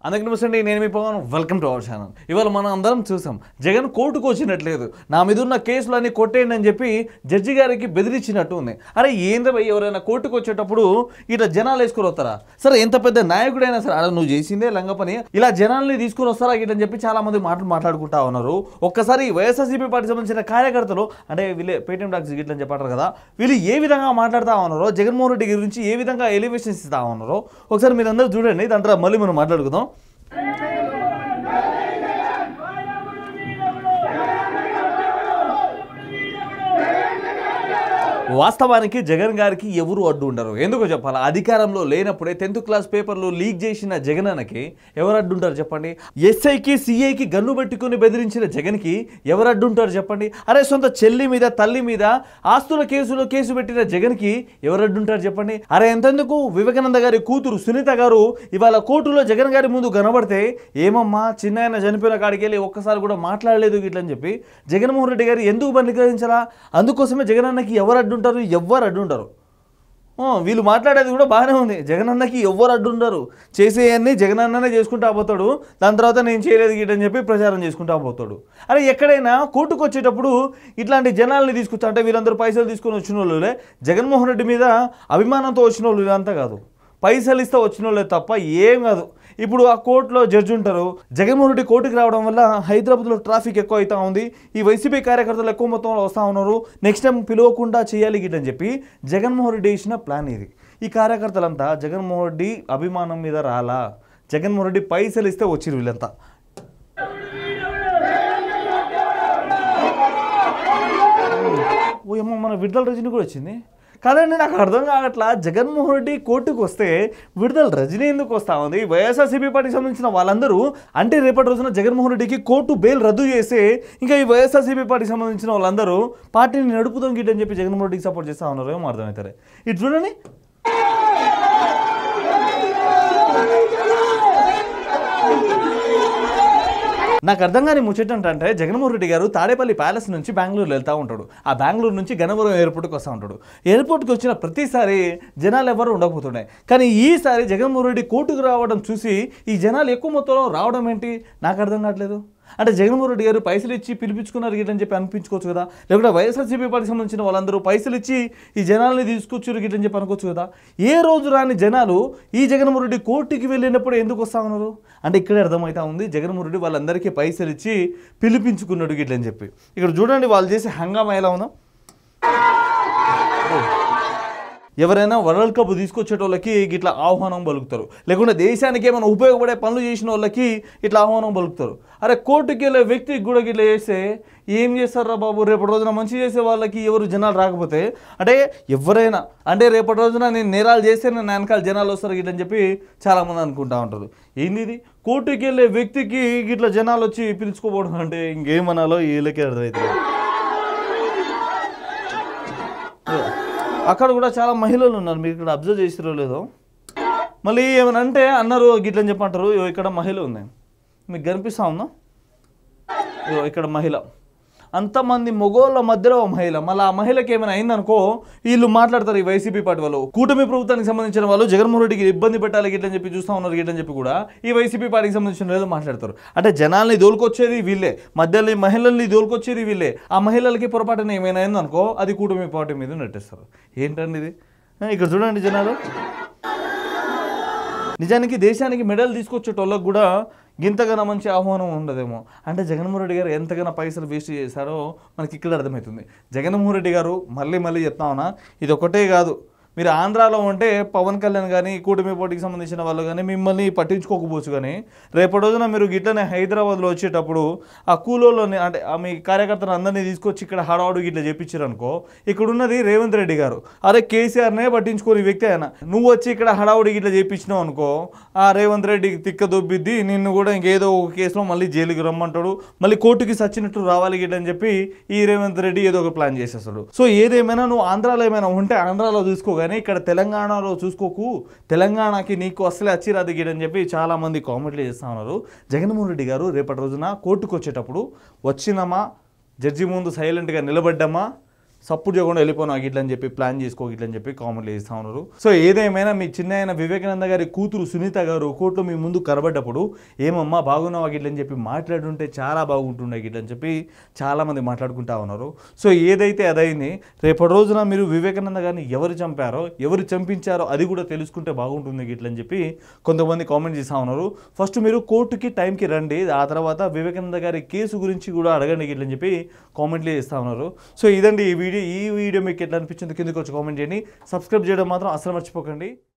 అందరికీ నమస్తే, నేను మీ Pavan. Welcome to our channel. ఇవాళ మనం అందరం చూసాం, జగన్ కోర్టుకు వచ్చినట్లేదు, నా మీద ఉన్న కేసులన్నీ కొట్టేయండి అని చెప్పి జడ్జి గారికి బెదిరించినట్టు ఉంది. అరే ఏంద్ర భయ్, ఎవరైనా కోర్టుకు వచ్చేటప్పుడు ఇట్లా జనాలు వేసుకొని వస్తారా? సరే ఎంత పెద్ద నాయకుడైనా సరే, అలా నువ్వు చేసిందే లంగ పని, ఇలా జనాల్ని తీసుకొని వస్తారా ఇట్లని చెప్పి చాలా మంది మాట్లాడుకుంటా ఉన్నారు. ఒక్కసారి వైఎస్ఆర్సీపీ పార్టీకి సంబంధించిన కార్యకర్తలు అంటే వీళ్ళే పేటీఎం టాక్స్ గిట్లని చెప్పారు కదా, వీళ్ళు ఏ విధంగా మాట్లాడుతూ ఉన్నారో, జగన్మోహన్ రెడ్డి గురించి ఏ విధంగా ఎలివేషన్స్ ఇస్తా ఉన్నారో ఒకసారి మీరు అందరూ చూడండి. దాంట్లో మళ్ళీ మనం మాట్లాడుకుందాం. వాస్తవానికి జగన్ గారికి ఎవరు అడ్డు ఉండరు. ఎందుకో చెప్పాలి, అధికారంలో లేనప్పుడే 10th క్లాస్ పేపర్లు లీక్ చేసిన జగనన్నకి ఎవరు అడ్డుంటారు చెప్పండి? ఎస్ఐకి సిఐకి గన్ను పెట్టుకుని బెదిరించిన జగన్కి ఎవరు అడ్డుంటారు చెప్పండి? అరే సొంత చెల్లి మీద తల్లి మీద ఆస్తుల కేసు పెట్టిన జగన్కి ఎవరు అడ్డుంటారు చెప్పండి? అరే ఎంతెందుకు వివేకానంద గారి కూతురు సునీత గారు ఇవాళ కోర్టులో జగన్ గారి ముందు కనబడితే, ఏమమ్మా చిన్నాయన చనిపోయిన కాడికి వెళ్ళి ఒక్కసారి కూడా మాట్లాడలేదు ఇట్లని చెప్పి జగన్మోహన్ రెడ్డి గారు ఎందుకు బహిష్కరించాలా? అందుకోసమే జగనన్నకి ఎవరు అడ్డుంటారు? ఎవ్వరు అడ్డుంటారు. వీళ్ళు మాట్లాడేది కూడా బాగానే ఉంది. జగనన్నకి ఎవ్వరు అడ్డుంటారు, చేసేయన్నీ జగనన్ననే చేసుకుంటా పోతాడు, దాని తర్వాత నేను చేయలేదు గిట్టని చెప్పి ప్రచారం చేసుకుంటా పోతాడు. అరే ఎక్కడైనా కోర్టుకు వచ్చేటప్పుడు ఇట్లాంటి జనాల్ని తీసుకొచ్చా అంటే వీళ్ళందరూ పైసలు తీసుకొని వచ్చిన వాళ్ళే, జగన్మోహన్ రెడ్డి మీద అభిమానంతో వచ్చిన వాళ్ళు ఇదంతా కాదు, పైసలు ఇస్తే వచ్చిన వాళ్ళే తప్ప ఏం కాదు. ఇప్పుడు ఆ కోర్టులో జడ్జి ఉంటారు. జగన్మోహన్ రెడ్డి కోర్టుకు రావడం వల్ల హైదరాబాద్లో ట్రాఫిక్ ఎక్కువ అవుతా ఉంది, ఈ వైసీపీ కార్యకర్తలు ఎక్కువ మొత్తంలో వస్తూ ఉన్నారు, నెక్స్ట్ టైం పిలవకుండా చేయాలి గిట్టని చెప్పి జగన్మోహన్ రెడ్డి వేసిన ప్లాన్ ఇది. ఈ కార్యకర్తలంతా జగన్మోహన్ రెడ్డి అభిమానం మీద రాలా, జగన్మోహన్ రెడ్డి పైసలు ఇస్తే వచ్చిరు వీళ్ళంతా. ఓ ఏమో మన విడుదల రజని కూడా వచ్చింది కాదండి, నాకు అర్థం కావట్లా. జగన్మోహన్ రెడ్డి కోర్టుకు వస్తే విడుదల రజనీ ఎందుకు వస్తా ఉంది? వైఎస్ఆర్సీపీ పార్టీకి సంబంధించిన వాళ్ళందరూ అంటే రేపటి రోజున జగన్మోహన్ రెడ్డికి కోర్టు బెయిల్ రద్దు చేస్తే ఇంకా ఈ వైఎస్ఆర్సీపీ పార్టీకి సంబంధించిన వాళ్ళందరూ పార్టీని నడుపుతాం గిట్టని చెప్పి జగన్మోహన్ రెడ్డికి సపోర్ట్ చేస్తూ ఉన్నారు. ఏమో అర్థమవుతారే. ఇది చూడండి, నాకు అర్థం కాని ముచ్చటంటే జగన్మోహన్ రెడ్డి గారు తాడేపల్లి ప్యాలెస్ నుంచి బెంగళూరు వెళ్తూ ఉంటాడు, ఆ బెంగళూరు నుంచి గన్నవరం ఎయిర్పోర్ట్కి వస్తూ ఉంటాడు. ఎయిర్పోర్ట్కి వచ్చిన ప్రతిసారి జనాలు ఎవరు ఉండకపోతున్నాయి, కానీ ఈసారి జగన్మోహన్ రెడ్డి కోర్టుకు రావడం చూసి ఈ జనాలు ఎక్కువ మొత్తంలో రావడం ఏంటి నాకు అర్థం కావట్లేదు. అంటే జగన్మోహన్ రెడ్డి గారు పైసలు ఇచ్చి పిలిపించుకున్నారు గిట్లని చెప్పి అనిపించుకోవచ్చు కదా, లేకుంటే వైఎస్ఆర్సీపీ పార్టీకి సంబంధించిన వాళ్ళందరూ పైసలు ఇచ్చి ఈ జనాల్ని తీసుకొచ్చారు గిట్లని చెప్పి అనుకోవచ్చు కదా. ఏ రోజు రాని జనాలు ఈ జగన్మోహన్ రెడ్డి కోర్టుకి వెళ్ళినప్పుడు ఎందుకు వస్తూ ఉన్నారు అంటే ఇక్కడే అర్థమవుతా ఉంది, జగన్మోహన్ రెడ్డి వాళ్ళందరికీ పైసలు ఇచ్చి పిలిపించుకున్నాడు గిట్లని చెప్పి. ఇక్కడ చూడండి వాళ్ళు చేసే హంగామా ఎలా ఉందో. ఎవరైనా వరల్డ్ కప్ తీసుకొచ్చేటోళ్ళకి ఇట్లా ఆహ్వానం పలుకుతారు, లేకుంటే దేశానికి ఏమైనా ఉపయోగపడే పనులు చేసిన వాళ్ళకి ఇట్లా ఆహ్వానం పలుకుతారు. అరే కోర్టుకి వెళ్ళే వ్యక్తికి కూడా ఇట్లా చేస్తే ఏం చేస్తారా బాబు? రేపటి రోజున మంచి చేసే వాళ్ళకి ఎవరు జనాలు రాకపోతే అంటే ఎవరైనా అంటే రేపటి రోజున నేను నేరాలు చేస్తే నేను వెనకాల జనాలు వస్తారు గిట్లని చెప్పి చాలామంది అనుకుంటా ఉంటారు. ఏంది ఇది? కోర్టుకి వెళ్ళే వ్యక్తికి ఇట్లా జనాలు వచ్చి పిలుచుకోపోవడం అంటే ఇంకేమనాలో వీళ్ళకే అర్థమవుతుంది. అక్కడ కూడా చాలా మహిళలు ఉన్నారు, మీరు ఇక్కడ అబ్జర్వ్ చేసిరో లేదో. మళ్ళీ ఏమైనా అంటే అన్నారు గిట్లని చెప్పంటారు. ఇక్కడ మహిళ ఉంది, మీకు కనిపిస్తా ఉందా? ఇక్కడ మహిళ, అంతమంది మగోళ్ళ మధ్యలో మహిళ. మళ్ళీ ఆ మహిళకి ఏమైనా అయిందనుకో వీళ్ళు మాట్లాడతారు, ఈ వైసీపీ పార్టీ వాళ్ళు, కూటమి ప్రభుత్వానికి సంబంధించిన వాళ్ళు జగన్మోహన్ రెడ్డికి ఇబ్బంది పెట్టాలి గిట్లని చెప్పి చూస్తూ ఉన్నారు గిట్లని చెప్పి కూడా ఈ వైసీపీ పార్టీకి సంబంధించిన వాళ్ళు మాట్లాడతారు. అంటే జనాల్ని దోలుకొచ్చేది వీళ్ళే, మధ్యలో మహిళల్ని దోలుకొచ్చేది వీళ్ళే. ఆ మహిళలకి పొరపాటున ఏమైనా అయిందనుకో అది కూటమి పార్టీ మీద నెట్టేస్తారు. ఏంటండి ఇది? ఇక్కడ చూడండి జనాలు. నిజానికి దేశానికి మెడల్ తీసుకొచ్చేటోళ్ళకి కూడా ఇంతగానో మంచి ఆహ్వానం ఉండదేమో. అంటే జగన్మోహన్ రెడ్డి గారు ఎంతగానో పైసలు వేస్ట్ చేశారో మనకి ఇక్కడ అర్థమవుతుంది. జగన్మోహన్ రెడ్డి గారు మళ్ళీ చెప్తా ఉన్నా, ఇది ఒకటే కాదు, మీరు ఆంధ్రాలో ఉంటే పవన్ కళ్యాణ్ కానీ కూటమి పోటీకి సంబంధించిన వాళ్ళు కానీ మిమ్మల్ని పట్టించుకోకపోవచ్చు, కానీ రేపటి రోజున మీరు గిట్లనే హైదరాబాద్లో వచ్చేటప్పుడు ఆ కూలోళ్ళని అంటే మీ కార్యకర్తలు అందరినీ తీసుకొచ్చి ఇక్కడ హడావుడు గిట్లా చేపించారు అనుకో, ఇక్కడ ఉన్నది రేవంత్ రెడ్డి గారు, అరే కేసీఆర్నే పట్టించుకోని వ్యక్తి ఆయన, నువ్వు వచ్చి ఇక్కడ హడావుడి గిట్లా చేపించినావు అనుకో ఆ రేవంత్ రెడ్డికి తిక్క దొబ్బిద్ది, నిన్ను కూడా ఇంకేదో ఒక కేసులో మళ్ళీ జైలుకి రమ్మంటాడు, మళ్ళీ కోర్టుకి సచ్చినట్టు రావాలి గిట్లని చెప్పి ఈ రేవంత్ రెడ్డి ఏదో ఒక ప్లాన్ చేసేస్తాడు. సో ఏదేమైనా నువ్వు ఆంధ్రాలో ఏమైనా ఉంటే ఆంధ్రాలో చూసుకో, కానీ ఇక్కడ తెలంగాణలో చూసుకోకు, తెలంగాణకి నీకు అసలే అచ్చిరాది గిడని చెప్పి చాలామంది కామెంట్లు చేస్తూ ఉన్నారు. జగన్మోహన్ రెడ్డి గారు రేపటి రోజున కోర్టుకు వచ్చేటప్పుడు వచ్చినామా, జడ్జి ముందు సైలెంట్గా నిలబడ్డామా, సపోర్ట్ చేయకుండా వెళ్ళిపోను ఇట్లా అని చెప్పి ప్లాన్ చేసుకో ఇట్లా అని చెప్పి కామెంట్లు చేస్తూ ఉన్నారు. సో ఏదేమైనా మీ చిన్న ఆయన వివేకానంద గారి కూతురు సునీత గారు కోర్టులో మీ ముందు కనబడ్డప్పుడు ఏమమ్మా బాగున్నావా గిట్ల అని చెప్పి మాట్లాడుంటే చాలా బాగుంటుండే గిట్ల అని చెప్పి చాలామంది మాట్లాడుకుంటా ఉన్నారు. సో ఏదైతే అదైంది, రేపటి రోజున మీరు వివేకానంద గారిని ఎవరు చంపారో ఎవరు చంపించారో అది కూడా తెలుసుకుంటే బాగుంటుంది గిట్ల అని చెప్పి కొంతమంది కామెంట్ చేస్తూ ఉన్నారు. ఫస్ట్ మీరు కోర్టుకి టైంకి రండి, ఆ తర్వాత వివేకానంద గారి కేసు గురించి కూడా అడగండి గిట్ల అని చెప్పి కామెంట్లు చేస్తూ ఉన్నారు. సో ఇదండి ఈ వీడియో మీకు ఎట్లా అనిపించింది కిందకి వచ్చి కామెంట్ చేయండి. సబ్స్క్రైబ్ చేయడం మాత్రం అసలు మర్చిపోకండి.